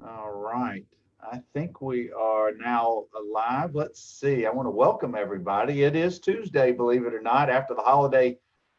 All right. I think we are now live. Let's see. I want to welcome everybody. It is Tuesday, believe it or not, after the holiday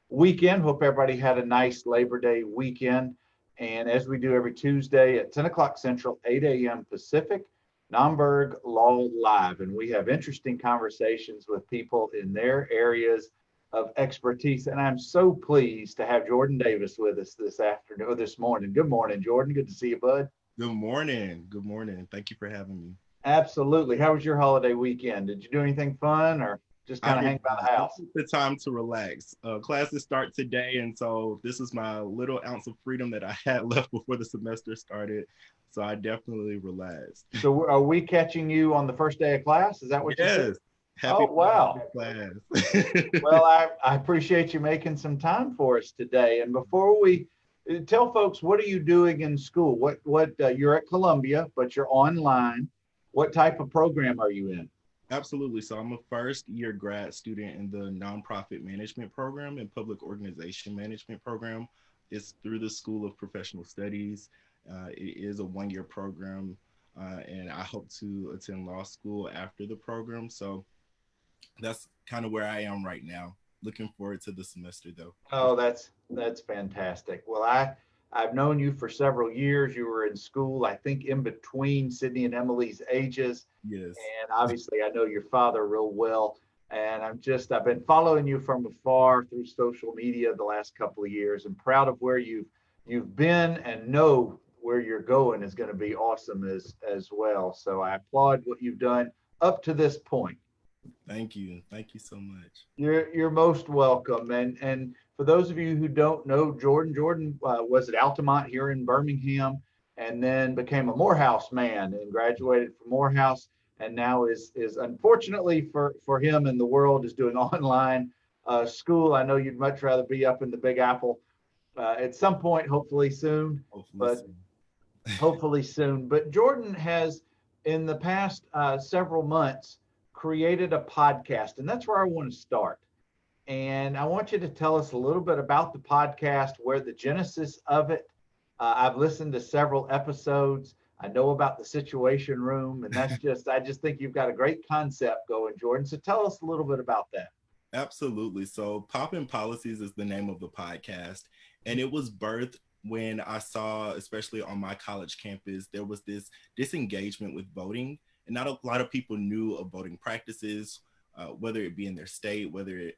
weekend. Hope everybody had a nice Labor Day weekend. And as we do every Tuesday at 10 o'clock Central, 8 a.m. Pacific, NOMBERG Law Live. And we have interesting conversations with people in their areas of expertise. And I'm so pleased to have Jordan Davis with us this afternoon, or this morning. Good morning, Jordan. Good to see you, bud. Good morning. Good morning. Thank you for having me. Absolutely. How was your holiday weekend? Did you do anything fun or just I kind of hang by the relaxed. I house? took the time to relax. Classes start today, and so this is my little ounce of freedom that I had left before the semester started. So I definitely relaxed. So are we catching you on the first day of class? Is that what you said? Yes. Happy Oh, first wow. day of class. Well, I appreciate you making some time for us today. And before we tell folks, what are you doing in school? What you're at Columbia, but you're online. What type of program are you in? Absolutely. So I'm a first year grad student in the nonprofit management program and public organization management program. It's through the School of Professional Studies. It is a 1 year program, and I hope to attend law school after the program. So that's kind of where I am right now. Looking forward to the semester though. Oh, that's fantastic. Well, I've known you for several years. You were in school, I think, in between Sydney and Emily's ages, Yes. and obviously, I know your father real well. And I've been following you from afar through social media the last couple of years, and proud of where you've been, and know where you're going is going to be awesome as well. So I applaud what you've done up to this point. Thank you. Thank you so much. You're most welcome. And for those of you who don't know Jordan was at Altamont here in Birmingham, and then became a Morehouse man and graduated from Morehouse, and now is unfortunately for him and the world is doing online school. I know you'd much rather be up in the Big Apple at some point, hopefully soon, Hopefully but soon. hopefully soon. But Jordan has, in the past several months, created a podcast, and that's where I want to start. And I want you to tell us a little bit about the podcast, where the genesis of it. I've listened to several episodes. I know about the Situation Room, and I just think you've got a great concept going, Jordan. So tell us a little bit about that. Absolutely. So, Poppin Policies is the name of the podcast, and it was birthed when I saw, especially on my college campus, there was this disengagement with voting, and not a lot of people knew of voting practices, whether it be in their state, whether it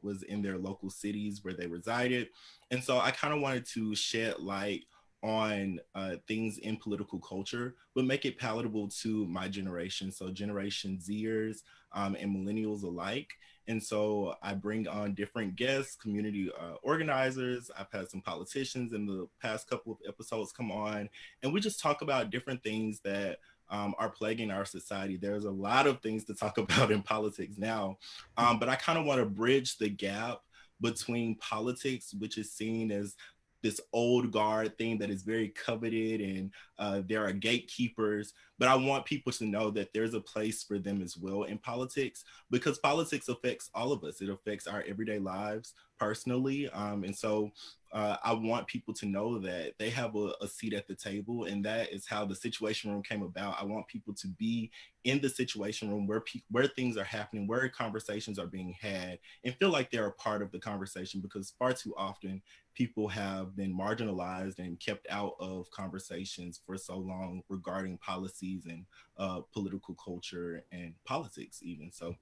was in their local cities where they resided. And so, I kind of wanted to shed light on things in political culture, but make it palatable to my generation. So, Generation Zers and millennials alike. And so I bring on different guests, community organizers. I've had some politicians in the past couple of episodes come on, and we just talk about different things that are plaguing our society. There's a lot of things to talk about in politics now, but I kind of want to bridge the gap between politics, which is seen as this old guard thing that is very coveted, and there are gatekeepers, but I want people to know that there's a place for them as well in politics, because politics affects all of us. It affects our everyday lives personally, and so I want people to know that they have a seat at the table, and that is how the Situation Room came about. I want people to be in the Situation Room where things are happening, where conversations are being had, and feel like they're a part of the conversation, because far too often people have been marginalized and kept out of conversations for so long regarding policies and political culture and politics even. So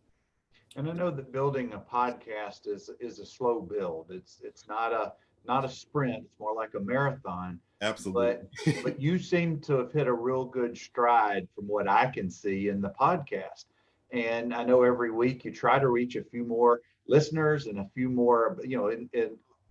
And I know that building a podcast is a slow build. It's not a sprint. It's more like a marathon. absolutely. But you seem to have hit a real good stride from what I can see in the podcast. And I know every week you try to reach a few more listeners and a few more, and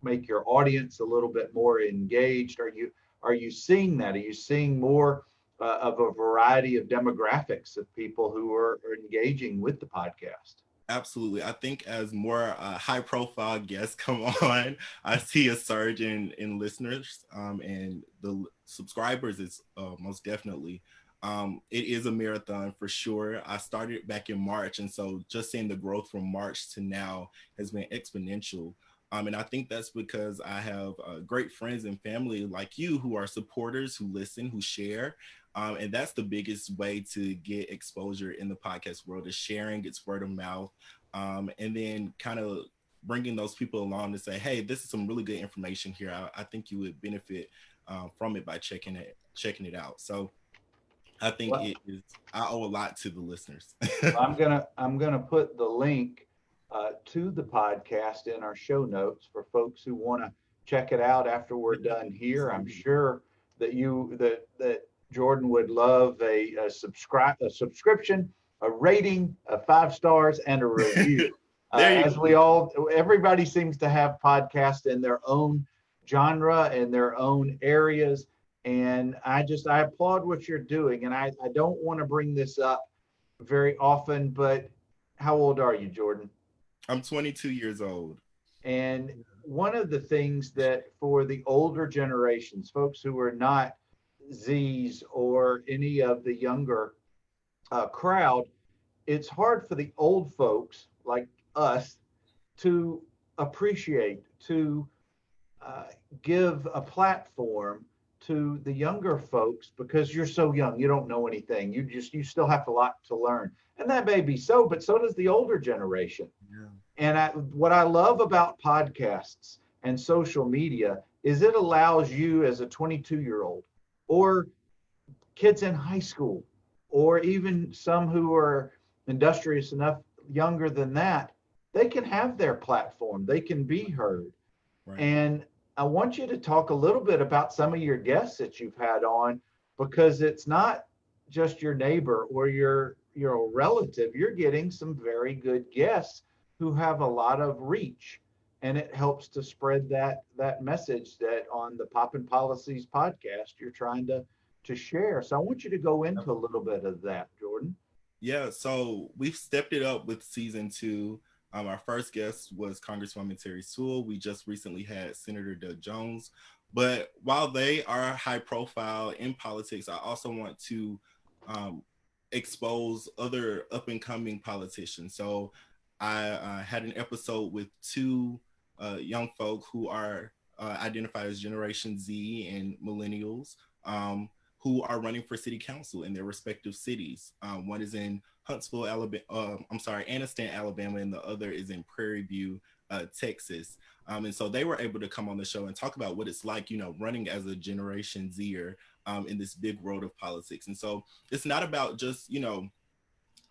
make your audience a little bit more engaged. Are you seeing that? Are you seeing more of a variety of demographics of people who are engaging with the podcast? Absolutely. I think as more high profile guests come on, I see a surge in listeners, and the subscribers is most definitely. It is a marathon for sure. I started back in March, and so just seeing the growth from March to now has been exponential. And I think that's because I have great friends and family like you who are supporters, who listen, who share. And that's the biggest way to get exposure in the podcast world, is sharing. It's word of mouth. And then kind of bringing those people along to say, hey, this is some really good information here. I think you would benefit from it by checking it out. So I think Well, I owe a lot to the listeners. I'm gonna put the link to the podcast in our show notes for folks who want to check it out after we're done here. I'm Absolutely. sure that Jordan would love a subscription, a rating, 5 stars, and a review. There you As go. everybody seems to have podcasts in their own genre and their own areas. And I applaud what you're doing. And I don't want to bring this up very often, but how old are you, Jordan? I'm 22 years old. And one of the things that for the older generations, folks who are not Z's or any of the younger crowd, it's hard for the old folks like us to appreciate, to uh, give a platform to the younger folks because you're so young, you don't know anything. You still have a lot to learn, and that may be so, but so does the older generation. Yeah. And what I love about podcasts and social media is it allows you as a 22-year-old or kids in high school or even some who are industrious enough younger than that, they can have their platform, they can be heard. Right. And I want you to talk a little bit about some of your guests that you've had on, because it's not just your neighbor or your relative. You're getting some very good guests who have a lot of reach, and it helps to spread that message that on the Poppin Policies podcast you're trying to share. So I want you to go into a little bit of that, Jordan. Yeah, so we've stepped it up with season two. Our first guest was Congresswoman Terry Sewell. We just recently had Senator Doug Jones. But while they are high profile in politics, I also want to um, expose other up and coming politicians. So I had an episode with two young folk who are identified as Generation Z and millennials. Who are running for city council in their respective cities. One is in Huntsville, Alabama. Anniston, Alabama, and the other is in Prairie View, Texas. And so they were able to come on the show and talk about what it's like, running as a Generation Zer in this big world of politics. And so it's not about just,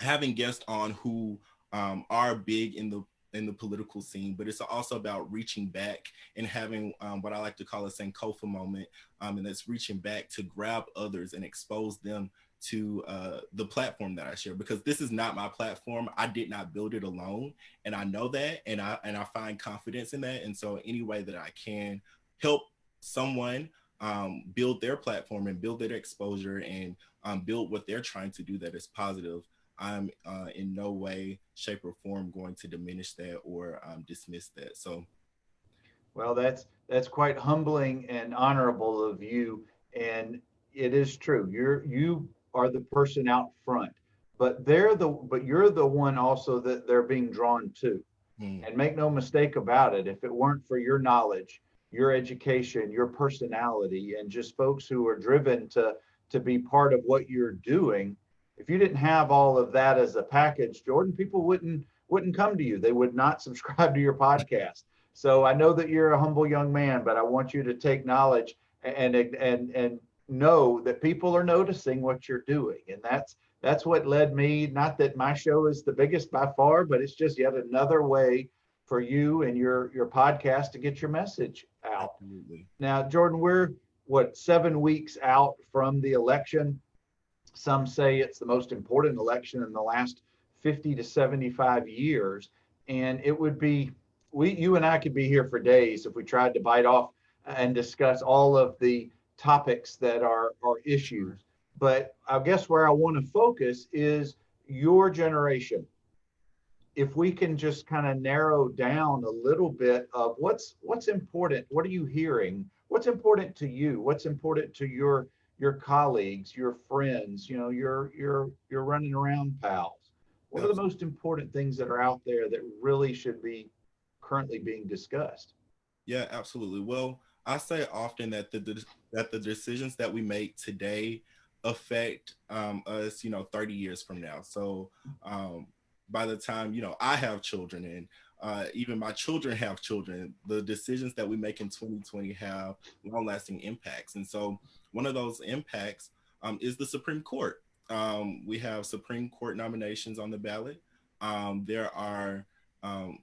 having guests on who are big in the political scene, but it's also about reaching back and having what I like to call a Sankofa moment, and that's reaching back to grab others and expose them to the platform that I share, because this is not my platform. I did not build it alone, and I know that, and I find confidence in that. And so any way that I can help someone build their platform and build their exposure and build what they're trying to do that is positive, I'm in no way, shape, or form going to diminish that or dismiss that. So, Well, that's quite humbling and honorable of you, and it is true. You are the person out front, but you're the one also that they're being drawn to. hmm, And make no mistake about it, if it weren't for your knowledge, your education, your personality, and just folks who are driven to be part of what you're doing, if you didn't have all of that as a package, Jordan, people wouldn't come to you. They would not subscribe to your podcast. So I know that you're a humble young man, but I want you to take knowledge and know that people are noticing what you're doing. And that's what led me, not that my show is the biggest by far, but it's just yet another way for you and your podcast to get your message out. absolutely. Now, Jordan, we're what, 7 weeks out from the election. Some say it's the most important election in the last 50 to 75 years. And it would be, you and I could be here for days if we tried to bite off and discuss all of the topics that are issues. But I guess where I want to focus is your generation. If we can just kind of narrow down a little bit of what's important, what are you hearing? What's important to you? What's important to your colleagues, your friends, your running around pals? What are the Absolutely. most important things that are out there that really should be currently being discussed. Yeah, absolutely. Well, I say often that the decisions that we make today affect us, 30 years from now. So um, by the time I have children and even my children have children, the decisions that we make in 2020 have long-lasting impacts. And so one of those impacts is the Supreme Court. We have Supreme Court nominations on the ballot. There are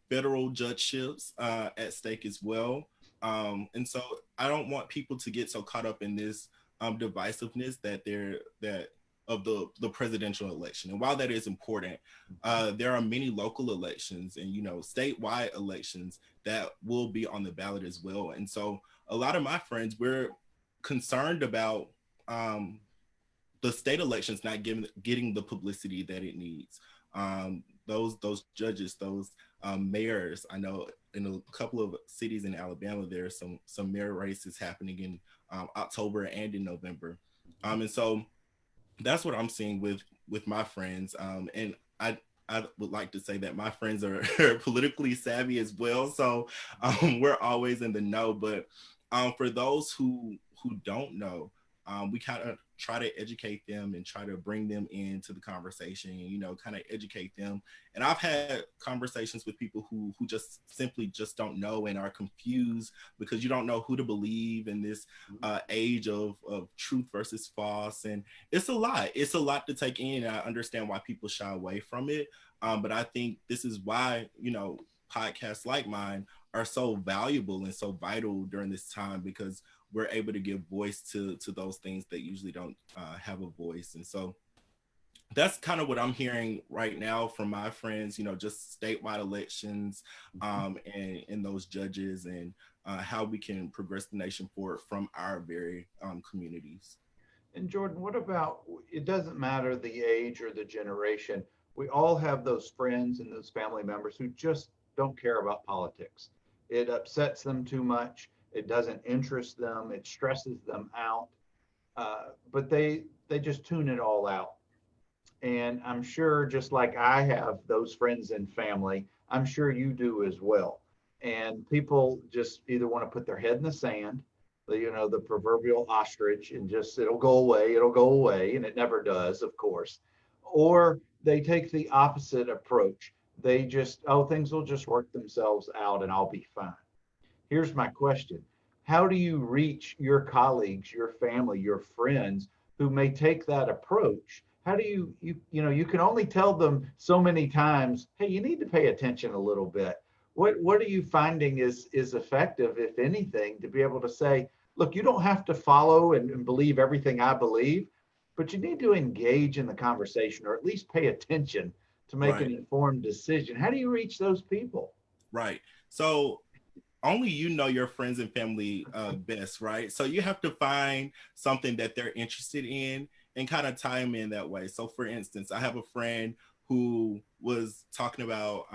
federal judgeships at stake as well. And so I don't want people to get so caught up in this divisiveness that of the presidential election. And while that is important, there are many local elections and statewide elections that will be on the ballot as well. And so a lot of my friends, we're concerned about the state elections not getting the publicity that it needs. Those judges, those mayors. I know in a couple of cities in Alabama, there are some mayor races happening in October and in November, and so that's what I'm seeing with my friends. And I would like to say that my friends are politically savvy as well, so we're always in the know. But for those who don't know, we kind of try to educate them and try to bring them into the conversation and kind of educate them. And I've had conversations with people who just simply just don't know and are confused because you don't know who to believe in this age of truth versus false. And it's a lot to take in. And I understand why people shy away from it, but I think this is why podcasts like mine are so valuable and so vital during this time, because we're able to give voice to those things that usually don't have a voice. And so that's kind of what I'm hearing right now from my friends, just statewide elections and those judges, and how we can progress the nation forward from our very communities. And Jordan, what about, it doesn't matter the age or the generation. We all have those friends and those family members who just don't care about politics. It upsets them too much. It doesn't interest them. It stresses them out. But they just tune it all out. And I'm sure, just like I have those friends and family, I'm sure you do as well. And people just either want to put their head in the sand, the proverbial ostrich, and just it'll go away, and it never does, of course. Or they take the opposite approach. They just, oh, things will just work themselves out and I'll be fine. Here's my question. How do you reach your colleagues, your family, your friends who may take that approach? How do you can only tell them so many times, hey, you need to pay attention a little bit. What are you finding is effective, if anything, to be able to say, look, you don't have to follow and believe everything I believe, but you need to engage in the conversation, or at least pay attention to make an informed decision. How do you reach those people? Right. So only your friends and family best, right? So you have to find something that they're interested in and kind of tie them in that way. So for instance, I have a friend who was talking about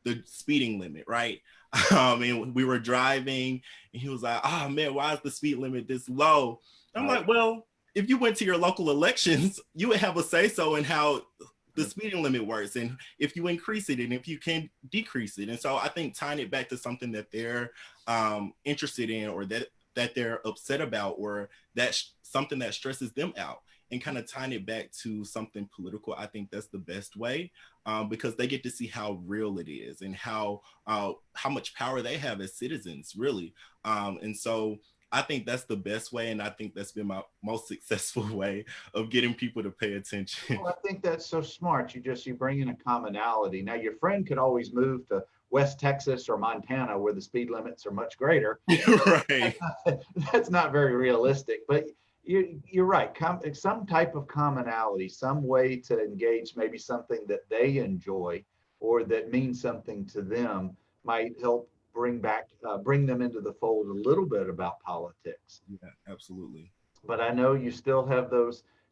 the speeding limit, right? And we were driving and he was like, oh man, why is the speed limit this low? I'm like, well, if you went to your local elections, you would have a say so in how the speeding limit works, and if you increase it and if you can decrease it. And so I think tying it back to something that they're interested in, or that they're upset about, or that's something that stresses them out, and kind of tying it back to something political, I think that's the best way, because they get to see how real it is and how much power they have as citizens, really. And so I think that's the best way, and I think that's been my most successful way of getting people to pay attention. Well, I think that's so smart. You bring in a commonality. Now, your friend could always move to West Texas or Montana, where the speed limits are much greater. Right. That's not very realistic, but you're right. Some type of commonality, some way to engage, maybe something that they enjoy or that means something to them, might help bring them into the fold a little bit about politics. Yeah, absolutely. But I know you still have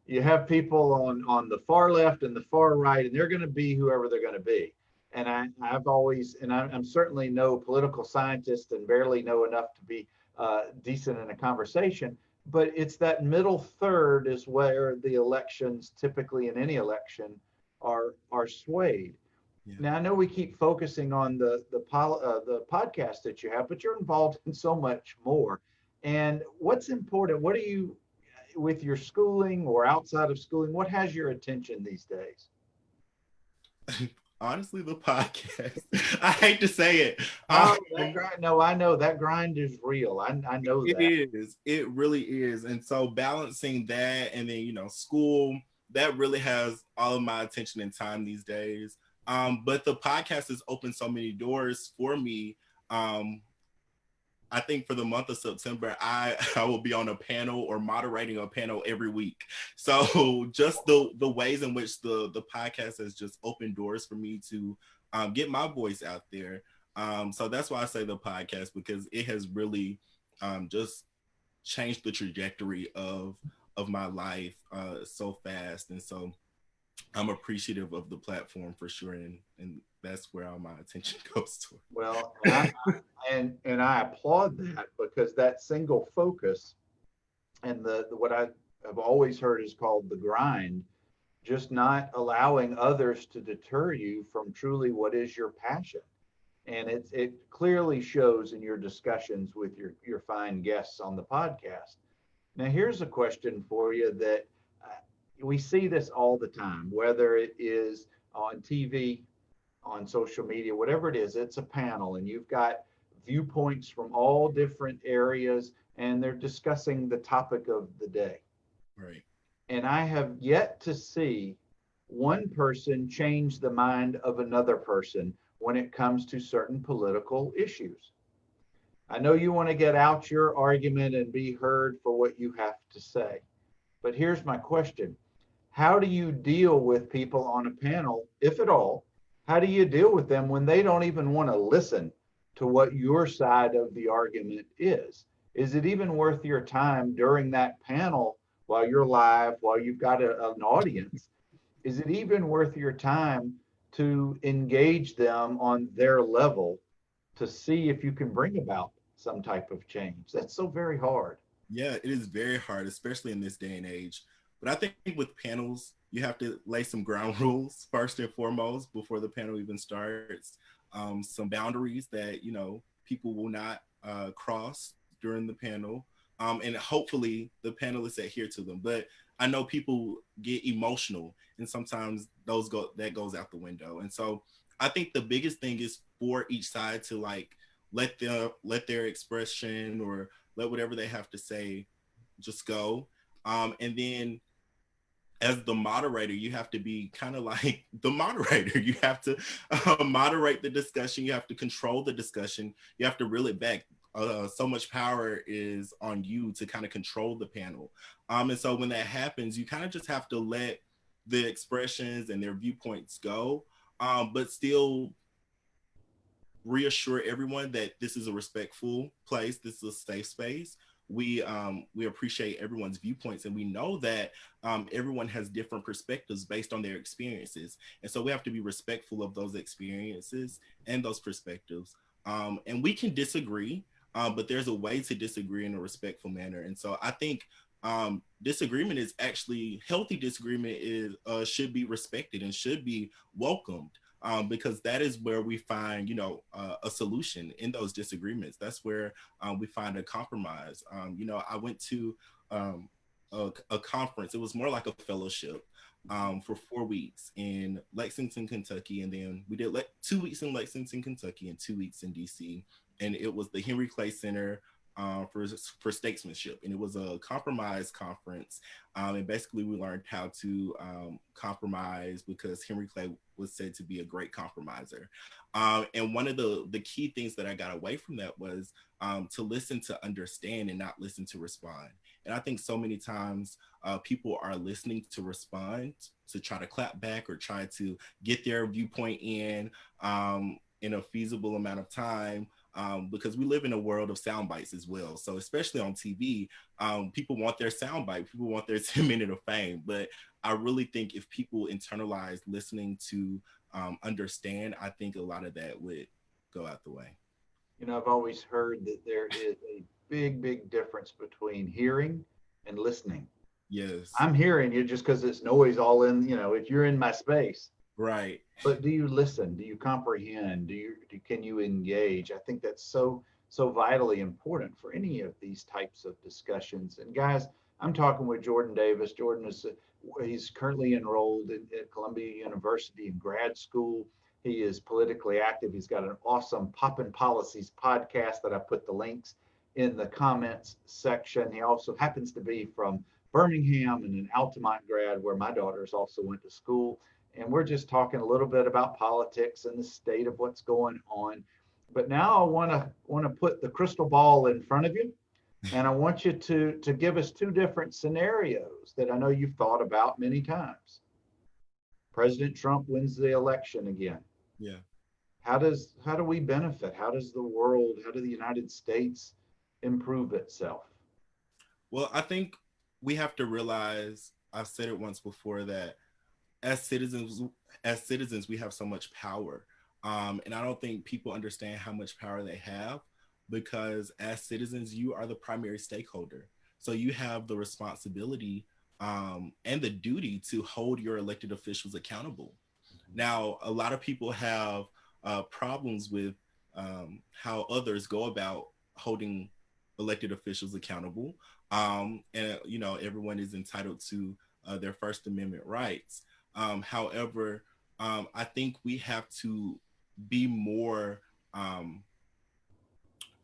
you have people on the far left and the far right, and they're going to be whoever they're going to be. And I'm certainly no political scientist and barely know enough to be decent in a conversation, but it's that middle third is where the elections, typically in any election, are swayed. Yeah. Now I know we keep focusing on the podcast that you have, but you're involved in so much more. And what's important? What are you with your schooling or outside of schooling? What has your attention these days? Honestly, the podcast. I hate to say it. Oh, that Um, grind. No, I know that grind is real. I know it that. is. It really is. And so balancing that and then, school, that really has all of my attention and time these days. But the podcast has opened so many doors for me. Um, I think for the month of September, I will be on a panel or moderating a panel every week. So just the ways in which the podcast has just opened doors for me to get my voice out there. So that's why I say the podcast, because it has really just changed the trajectory of my life so fast. And so I'm appreciative of the platform for sure, and that's where all my attention goes to. Well, and I applaud that because that single focus and the what I have always heard is called the grind, just not allowing others to deter you from truly what is your passion. And it clearly shows in your discussions with your fine guests on the podcast. Now, here's a question for you that we see this all the time, whether it is on TV, on social media, whatever it is, it's a panel and you've got viewpoints from all different areas and they're discussing the topic of the day. Right. And I have yet to see one person change the mind of another person when it comes to certain political issues. I know you want to get out your argument and be heard for what you have to say. But here's my question. How do you deal with people on a panel, if at all? How do you deal with them when they don't even want to listen to what your side of the argument is? Is it even worth your time during that panel while you're live, while you've got an audience? Is it even worth your time to engage them on their level to see if you can bring about some type of change? That's so very hard. Yeah, it is very hard, especially in this day and age. But I think with panels, you have to lay some ground rules first and foremost before the panel even starts. Some boundaries that people will not cross during the panel, and hopefully the panelists adhere to them. But I know people get emotional, and sometimes that goes out the window. And so I think the biggest thing is for each side to like let their expression or let whatever they have to say just go. And then as the moderator, you have to be kind of like the moderator. You have to moderate the discussion. You have to control the discussion. You have to reel it back. So much power is on you to kind of control the panel. And so when that happens, you kind of just have to let the expressions and their viewpoints go, but still reassure everyone that this is a respectful place. This is a safe space. We appreciate everyone's viewpoints, and we know that everyone has different perspectives based on their experiences, and so we have to be respectful of those experiences and those perspectives. And we can disagree, but there's a way to disagree in a respectful manner. And so I think disagreement is actually healthy. Disagreement is should be respected and should be welcomed, because that is where we find, a solution in those disagreements. That's where we find a compromise. I went to a conference. It was more like a fellowship for 4 weeks in Lexington, Kentucky, and then we did 2 weeks in Lexington, Kentucky, and 2 weeks in DC. And it was the Henry Clay Center for statesmanship, and it was a compromise conference. And basically, we learned how to compromise because Henry Clay was said to be a great compromiser. And one of the key things that I got away from that was to listen to understand and not listen to respond. And I think so many times people are listening to respond, to try to clap back or try to get their viewpoint in a feasible amount of time. Because we live in a world of sound bites as well. So especially on TV, people want their sound bite, people want their 10 minutes of fame. But I really think if people internalize listening to understand, I think a lot of that would go out the way. I've always heard that there is a big, big difference between hearing and listening. Yes. I'm hearing you just because it's noise all in, if you're in my space. Right. But do you listen? Do you comprehend? Can you engage? I think that's so vitally important for any of these types of discussions. And guys, I'm talking with Jordan Davis. Jordan is he's currently enrolled at Columbia University in grad school. He is politically active. He's got an awesome Poppin Policies podcast that I put the links in the comments section. He also happens to be from Birmingham and an Altamont grad, where my daughters also went to school, and we're just talking a little bit about politics and the state of what's going on. But now I want to put the crystal ball in front of you, and I want you to give us two different scenarios that I know you've thought about many times. President Trump wins the election again. Yeah. How do we benefit? How does the world, how do the United States improve itself? Well, I think we have to realize, I've said it once before, that as citizens we have so much power, and I don't think people understand how much power they have, because as citizens you are the primary stakeholder, so you have the responsibility and the duty to hold your elected officials accountable. Now a lot of people have problems with how others go about holding elected officials accountable, and everyone is entitled to their First Amendment rights. However, I think be more um,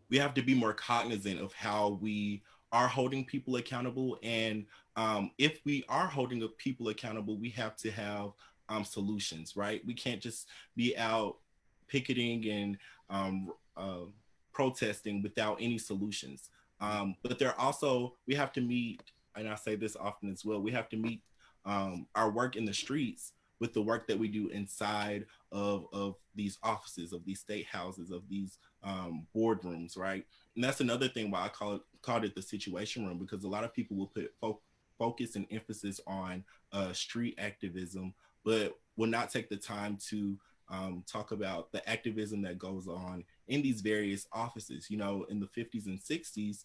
we have to be more cognizant of how we are holding people accountable, and if we are holding people accountable, we have to have solutions, right? We can't just be out picketing and protesting without any solutions. But there also, we have to meet, and I say this often as well, we have to meet our work in the streets with the work that we do inside of these offices, of these state houses, of these boardrooms, right? And that's another thing why called it the situation room, because a lot of people will put focus and emphasis on street activism, but will not take the time to talk about the activism that goes on in these various offices. You know, in the 50s and 60s,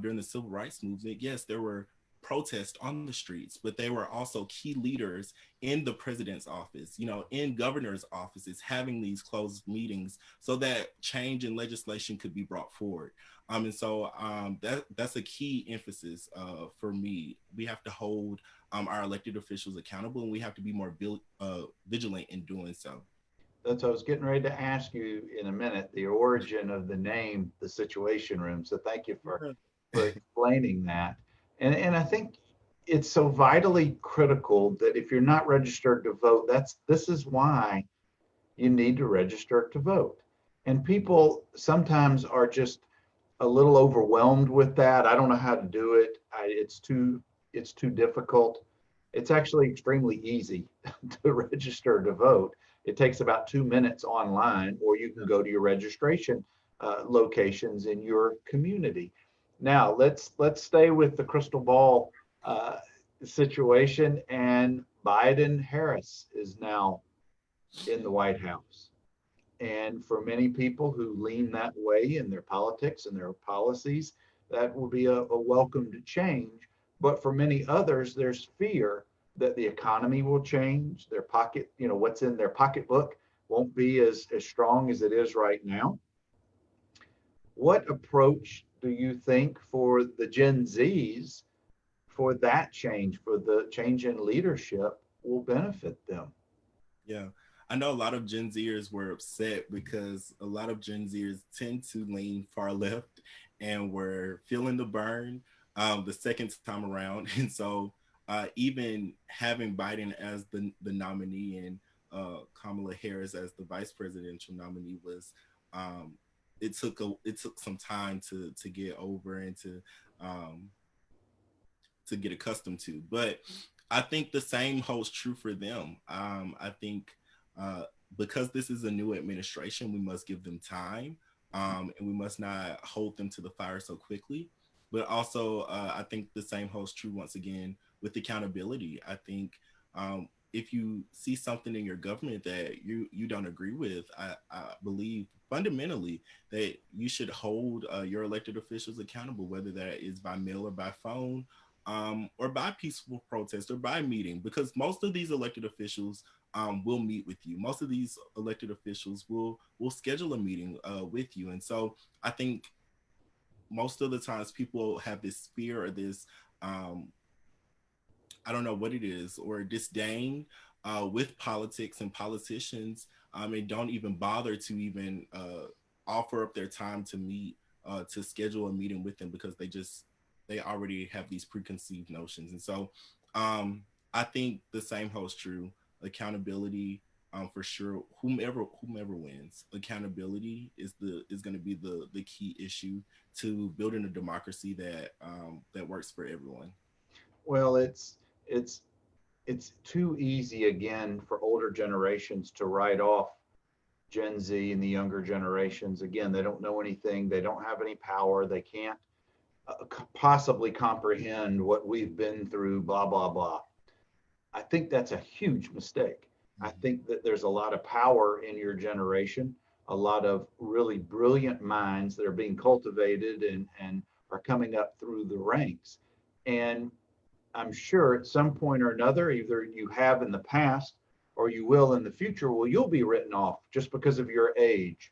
during the civil rights movement, yes, there were protests on the streets, but they were also key leaders in the president's office, in governor's offices, having these closed meetings so that change in legislation could be brought forward. And so that's a key emphasis for me. We have to hold our elected officials accountable, and we have to be more vigilant in doing so. That's what I was getting ready to ask you in a minute, the origin of the name, the Situation Room. So thank you for explaining that. And I think it's so vitally critical that if you're not registered to vote, this is why you need to register to vote. And people sometimes are just a little overwhelmed with that. I don't know how to do it. It's too difficult. It's actually extremely easy to register to vote. It takes about 2 minutes online, or you can go to your registration locations in your community. Now let's stay with the crystal ball situation. And Biden Harris is now in the White House. And for many people who lean that way in their politics and their policies, that will be a welcomed change. But for many others, there's fear that the economy will change, their pocket, what's in their pocketbook won't be as strong as it is right now. What approach do you think for the Gen Zs, for that change, for the change in leadership, will benefit them? Yeah. I know a lot of Gen Zers were upset because a lot of Gen Zers tend to lean far left and were feeling the burn the second time around. And so even having Biden as the nominee and Kamala Harris as the vice presidential nominee was it took some time to get over and to get accustomed to. But I think the same holds true for them. I think uh, because this is a new administration, we must give them time, and we must not hold them to the fire so quickly. But also, I think the same holds true once again with accountability. I think if you see something in your government that you don't agree with, I believe fundamentally that you should hold your elected officials accountable, whether that is by mail or by phone. or by peaceful protest or by meeting, because most of these elected officials will meet with you. Most of these elected officials will schedule a meeting with you. And so I think most of the times people have this fear or this um, I don't know what it is, or disdain with politics and politicians, and don't even bother to even offer up their time to meet, to schedule a meeting with them, because they already have these preconceived notions. And so I think the same holds true. Accountability, for sure. Whomever wins, accountability is going to be the key issue to building a democracy that works for everyone. Well, it's it's too easy again for older generations to write off Gen Z and the younger generations. Again, they don't know anything, they don't have any power, they can't possibly comprehend what we've been through, blah, blah, blah. I think that's a huge mistake. I think that there's a lot of power in your generation, a lot of really brilliant minds that are being cultivated and are coming up through the ranks. And I'm sure at some point or another, either you have in the past or you will in the future, well, you'll be written off just because of your age,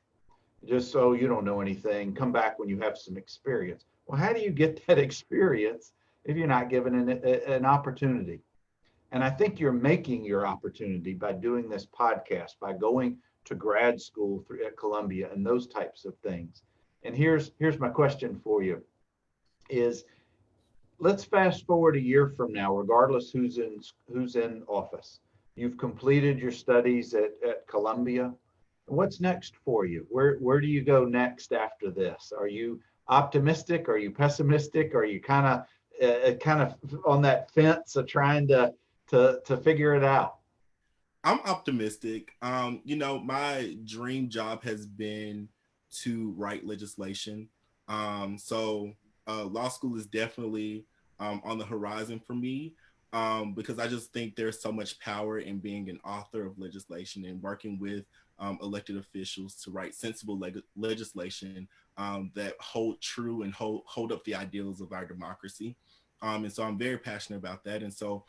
just so you don't know anything. Come back when you have some experience. Well, how do you get that experience if you're not given an opportunity? And I think you're making your opportunity by doing this podcast, by going to grad school at Columbia and those types of things. And here's my question for you is, let's fast forward a year from now, regardless who's in office. You've completed your studies at Columbia. What's next for you? Where do you go next after this? Are you optimistic? Are you pessimistic? Are you kind of on that fence of trying to figure it out? I'm optimistic. My dream job has been to write legislation. So law school is definitely on the horizon for me, because I just think there's so much power in being an author of legislation and working with elected officials to write sensible legislation that hold true and hold up the ideals of our democracy. And so I'm very passionate about that. And so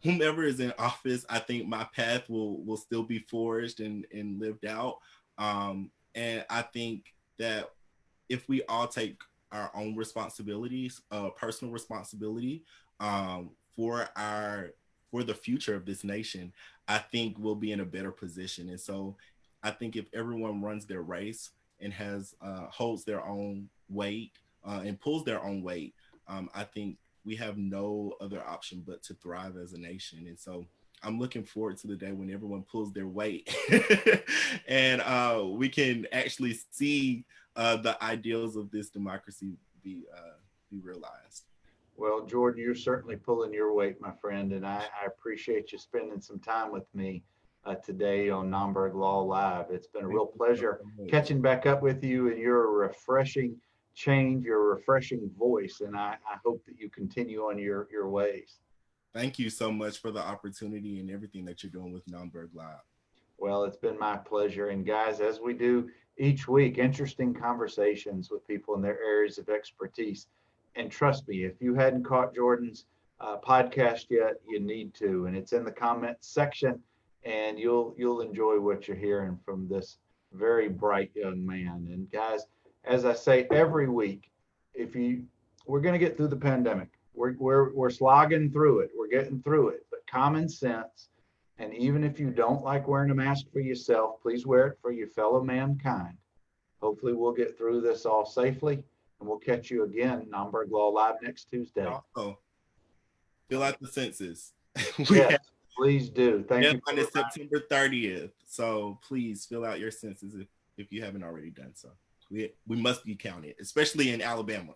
whomever is in office, I think my path will still be forged and lived out. And I think that if we all take our own responsibilities, personal responsibility, for the future of this nation, I think we'll be in a better position. And so I think if everyone runs their race and has holds their own weight, and pulls their own weight, I think we have no other option but to thrive as a nation. And so I'm looking forward to the day when everyone pulls their weight and we can actually see the ideals of this democracy be realized. Well, Jordan, you're certainly pulling your weight, my friend, and I appreciate you spending some time with me today on NOMBERG Law Live. It's been a real pleasure catching back up with you, and you're a refreshing change, your refreshing voice, and I hope that you continue on your ways. Thank you so much for the opportunity and everything that you're doing with NOMBERG Live. Well, it's been my pleasure. And guys, as we do each week, interesting conversations with people in their areas of expertise. And trust me, if you hadn't caught Jordan's podcast yet, you need to. And it's in the comments section, and you'll enjoy what you're hearing from this very bright young man. And guys, as I say every week, we're going to get through the pandemic. We're slogging through it. We're getting through it. But common sense, and even if you don't like wearing a mask for yourself, please wear it for your fellow mankind. Hopefully, we'll get through this all safely, and we'll catch you again, NOMBERG Law Live, next Tuesday. Also, fill out the census. Yes, please do. Thank you. Deadline is September 30th, so please fill out your census if you haven't already done so. We must be counted, especially in Alabama.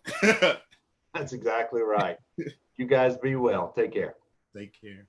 That's exactly right. You guys be well. Take care. Take care.